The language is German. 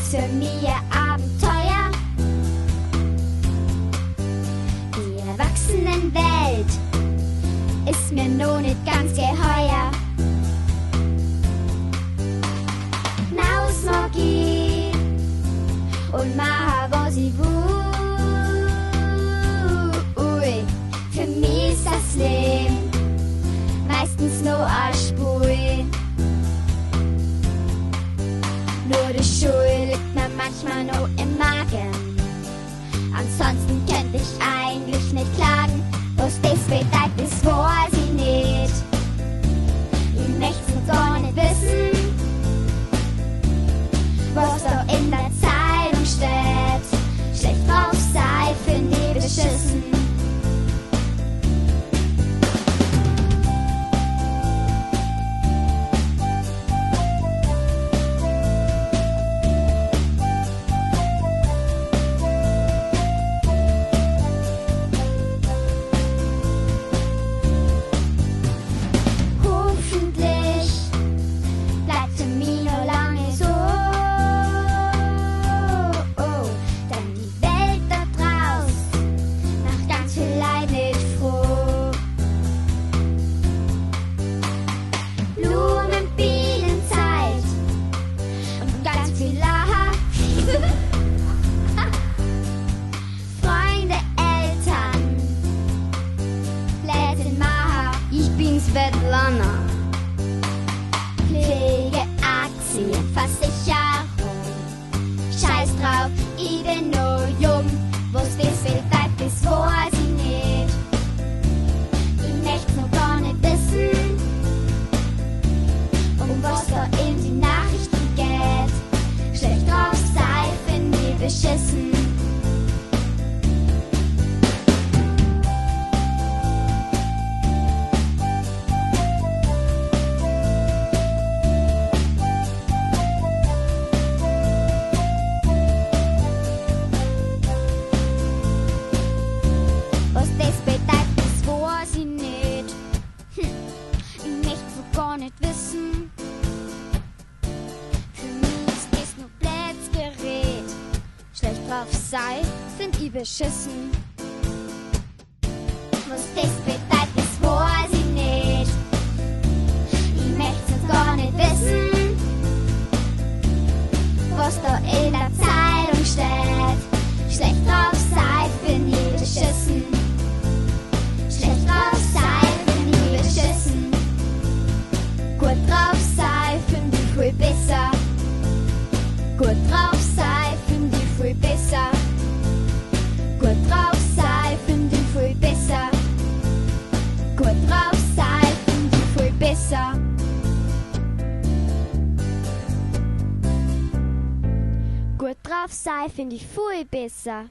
ist für mich ein Abenteuer. Die Erwachsenenwelt ist mir noch nicht ganz geheuer. Mausmagie und mache, was ich will. Für mich ist das Leben meistens nur eine Spur. Nur die Schuld liegt mir manchmal noch im Magen. Ansonsten könnte ich eigentlich nicht klagen. Was das bedeutet, das weiß ich nicht. Ich möchte es gar nicht wissen, was da in der Zeitung steht. Schlecht drauf sei, finde ich beschissen. Svetlana. Pflege, Aktien, Versicherung. Scheiß drauf, ich bin nur jung. Was das bedeutet, das weiß ich nicht. Ich möcht's noch gar nicht wissen, was da in die Nachrichten geht. Schlecht drauf sei, find ich beschissen. Nicht wissen. Für mich ist das nur blödes Gerät. Schlecht drauf sei, find ich beschissen. Was das bedeutet, das weiß ich nicht. Ich möcht's gar nicht wissen, was da in der Zeitung steht. Schlecht drauf sei, find ich beschissen. Schlecht drauf sei, find ich beschissen. Gut drauf sei, find ich viel besser. Gut drauf sei, find ich viel besser. Gut drauf sei, find ich viel besser. Gut drauf sei, find ich viel besser. Gut drauf sei, find ich viel besser.